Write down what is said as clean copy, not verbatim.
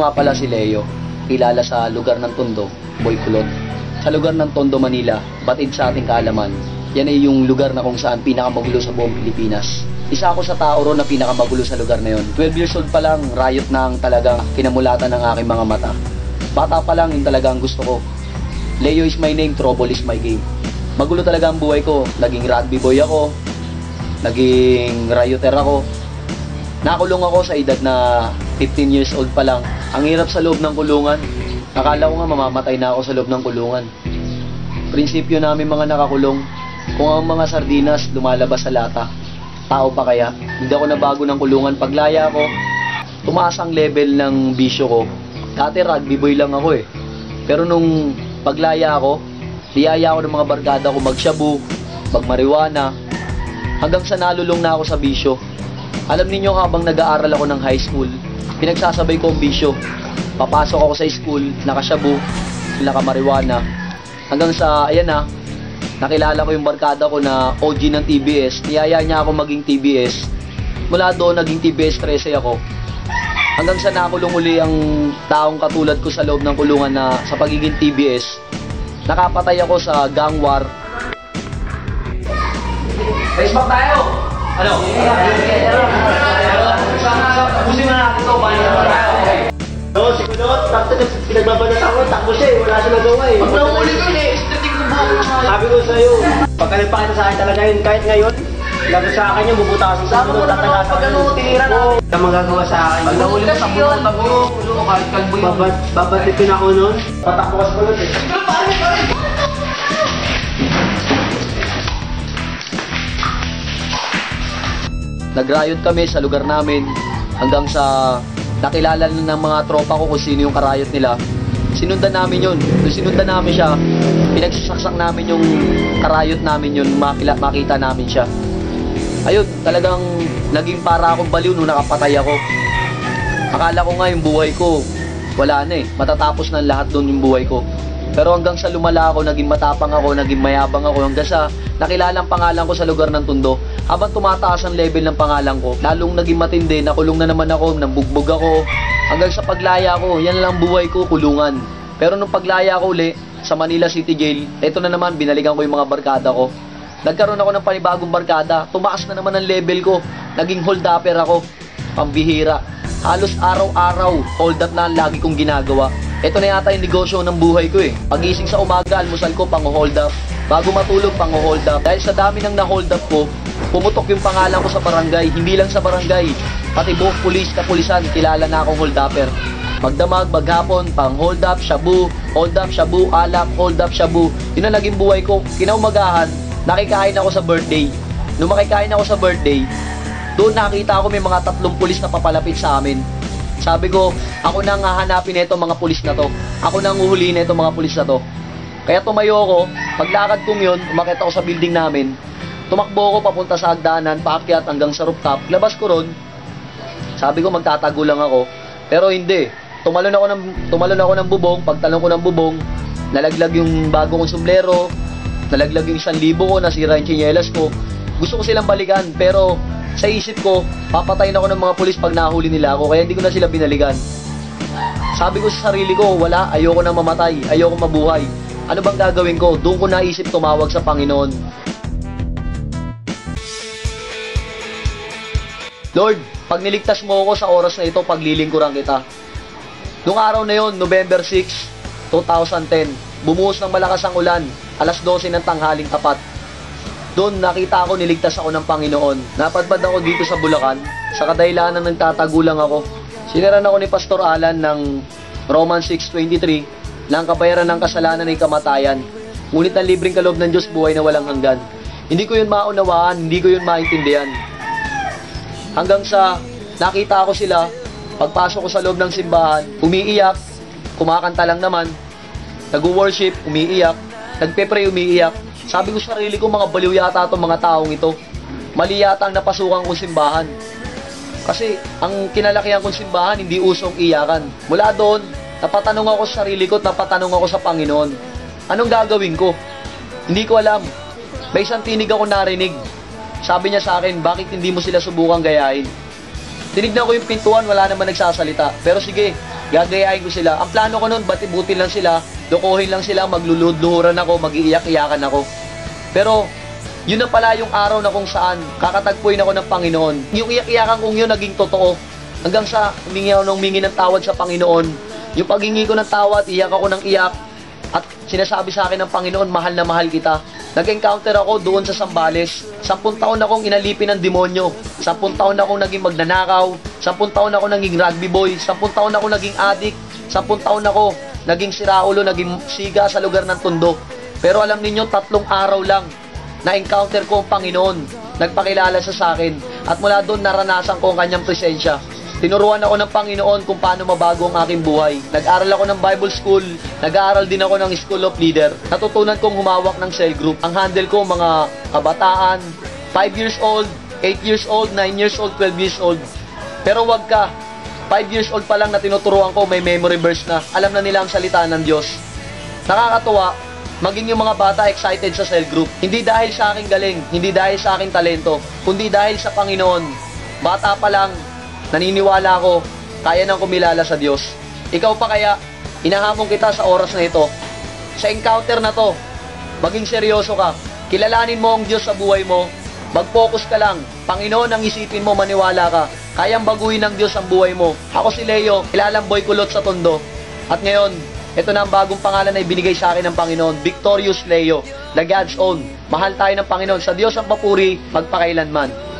Ako nga pala si Leo, kilala sa lugar ng Tondo, Boy Kulot. Sa lugar ng Tondo, Manila, batid sa ating kaalaman, yan ay yung lugar na kung saan pinakamagulo sa buong Pilipinas. Isa ako sa tao ron na pinakamagulo sa lugar na yon. 12 years old pa lang, riot na ang talagang kinamulatan ng aking mga mata. Bata pa lang, yung talagang gusto ko. Leo is my name, trouble is my game. Magulo talaga ang buhay ko. Naging rugby boy ako, naging rioter ako. Nakulong ako sa edad na 15 years old pa lang. Ang hirap sa loob ng kulungan. Akala ko nga mamamatay na ako sa loob ng kulungan. Prinsipyo namin mga nakakulong, kung ang mga sardinas lumalabas sa lata, tao pa kaya? Hindi ako nabago ng kulungan. Paglaya ko, tumaas ang level ng bisyo ko. Dati rugby boy lang ako eh. Pero nung paglaya ako, niyaya ako ng mga barkada ko mag-shabu, mag-marijuana, hanggang sa nalulong na ako sa bisyo. Alam ninyo, habang nag-aaral ako ng high school, pinagsasabay ko ang bisyo. Papasok ako sa school, naka-shabu, naka-marijuana, hanggang sa, ayan na, nakilala ko yung barkada ko na OG ng TBS. Niyaya niya ako maging TBS. Mula doon, naging TBS 13 ako. Hanggang sa nakulong uli ang taong katulad ko sa loob ng kulungan na sa pagiging TBS. Nakapatay ako sa gang war. Race back tayo! Ano? Tapusin mo na natin ito. Bahan na tayo. Oo, si Kulot, pinagbabanat ako, takbo siya eh, wala siya nagawa eh. Pag nahuli ko eh, istating ko buhok na sa'yo. Sabi ko sa'yo, pagka nagpakita sa akin talaga yun, kahit ngayon, lagot sa akin yung bubutasan sa Sabi mo na naman pag ano, tinira na. Wala magagawa sa akin. Pag nahuli mo sa buhok, ulo mo kahit kalbo yun. Babatipin ako nun, patakbo ka sa Kulot eh. Pare! Nag-riot kami sa lugar namin hanggang sa nakilala na ng mga tropa ko kung sino yung karayot nila. Sinundan namin yun. Nung sinundan namin siya, pinagsasaksak namin yung karayot namin yun, makita namin siya. Ayun, talagang naging para akong baliw nung nakapatay ako. Akala ko nga yung buhay ko, wala na eh. Matatapos na lahat doon yung buhay ko. Pero hanggang sa lumala ako, naging matapang ako, naging mayabang ako, hanggang sa nakilala ang pangalan ko sa lugar ng Tondo. Habang tumataas ang level ng pangalan ko, lalong naging matindi, nakulong na naman ako, nambugbog ako. Hanggang sa paglaya ko, yan lang buhay ko, kulungan. Pero nung paglaya ko uli, sa Manila City Jail, eto na naman, binalikan ko yung mga barkada ko. Nagkaroon ako ng panibagong barkada, tumaas na naman ang level ko, naging hold-upper ako, pambihira. Halos araw-araw, hold-up na ang lagi kong ginagawa. Ito na yata yung negosyo ng buhay ko eh. Pagising sa umaga, almusal ko, pang-hold up. Bago matulog, pang-hold up. Dahil sa dami ng na-hold up ko, pumutok yung pangalan ko sa barangay. Hindi lang sa barangay, pati buong pulis, kapulisan, kilala na akong hold upper. Magdamag, maghapon, pang-hold up, shabu, alak, hold up, shabu. Yun ang naging buhay ko. Kinaumagahan, nakikain ako sa birthday. Nung makikain ako sa birthday, doon nakita ko may mga 3 pulis na papalapit sa amin. Sabi ko, ako nang hahanapin nito mga pulis na to. Ako nang uhulihin nito mga pulis na to. Kaya tumayo ako, paglakad kong yun, umakyat ako sa building namin. Tumakbo ako papunta sa hagdanan, paakyat hanggang sa rooftop. Labas ko ron, sabi ko magtatago lang ako. Pero hindi. Tumalon ako ng bubong, pagtalon ko ng bubong, nalaglag yung bago kong sombrero, nalaglag yung 1,000 ko, nasira yung tsinelas ko. Gusto ko silang balikan, pero sa isip ko, papatayin ako ng mga pulis pag nahuli nila ako, kaya hindi ko na sila binalikan. Sabi ko sa sarili ko, wala, ayoko na mamatay, ayoko mabuhay. Ano bang gagawin ko? Doon ko naisip tumawag sa Panginoon. Lord, pag niligtas mo ako sa oras na ito, paglilingkuran kita. Noong araw na yon, November 6, 2010, bumuhos ng malakas ang ulan, alas 12 ng tanghaling tapat. Doon nakita ako, niligtas ako ng Panginoon. Napadpad ako dito sa Bulacan, sa kadahilanan ng tatagulang ako. Siniran ako ni Pastor Alan ng Romans 6:23, na ang kabayaran ng kasalanan ay kamatayan. Ngunit ang libreng kaloob ng Diyos, buhay na walang hanggan. Hindi ko yun maunawaan, hindi ko yun maintindihan. Hanggang sa nakita ko sila, pagpasok ko sa loob ng simbahan, umiiyak, kumakanta lang naman, nag-worship, umiiyak, nagpe-pray, umiiyak. Sabi ko sa sarili ko, mga baliw yata itong mga taong ito. Mali yata ang napasukan kong simbahan. Kasi ang kinalakihan kong simbahan, hindi usong iyakan. Mula doon, napatanong ako sa sarili ko at napatanong ako sa Panginoon. Anong gagawin ko? Hindi ko alam. May isang tinig ako narinig. Sabi niya sa akin, bakit hindi mo sila subukang gayahin? Tinignan ko yung pintuan, wala naman nagsasalita. Pero sige, gagayahin ko sila. Ang plano ko nun, batibutin lang sila, lokohin lang sila, maglulud-luhuran ako, mag-iiyak-iyakan ako. Pero, yun na pala yung araw na kung saan kakatagpuin ako ng Panginoon. Yung iyak-iyakan kong yun naging totoo. Hanggang sa humingi ako ng tawad sa Panginoon. Yung paghingi ko ng tawad, iyak ako ng iyak. At sinasabi sa akin ng Panginoon, mahal na mahal kita. Nag-encounter ako doon sa Sambales. 10 taon akong inalipin ng demonyo. 10 taon akong naging magnanakaw. 10 taon ako naging rugby boy. 10 taon ako naging addict. 10 taon ako naging siraulo, naging siga sa lugar ng Tondo. Pero alam ninyo, 3 araw lang na-encounter ko ang Panginoon. Nagpakilala siya sa akin. At mula doon naranasan ko ang kanyang presensya. Tinuruan ako ng Panginoon kung paano mabago ang aking buhay. Nag-aral ako ng Bible School, nag-aaral din ako ng School of Leader. Natutunan kong humawak ng cell group. Ang handle ko mga kabataan, 5 years old, 8 years old, 9 years old, 12 years old. Pero wag ka, 5 years old pa lang na tinuturuan ko, may memory verse na. Alam na nila ang salita ng Diyos. Nakakatuwa, maging yung mga bata excited sa cell group. Hindi dahil sa aking galing, hindi dahil sa aking talento, kundi dahil sa Panginoon. Bata pa lang, naniniwala ako, kaya nang kumilala sa Diyos. Ikaw pa kaya, inahamon kita sa oras na ito. Sa encounter na to, maging seryoso ka. Kilalanin mo ang Diyos sa buhay mo. Mag-focus ka lang. Panginoon ang isipin mo, maniwala ka. Kayang baguhin ng Diyos ang buhay mo. Ako si Leo, kilalang boy kulot sa Tondo. At ngayon, ito na ang bagong pangalan na ibinigay sa akin ng Panginoon, Victorious Leo, the God's own. Mahal tayo ng Panginoon. Sa Diyos ang papuri, magpakailanman.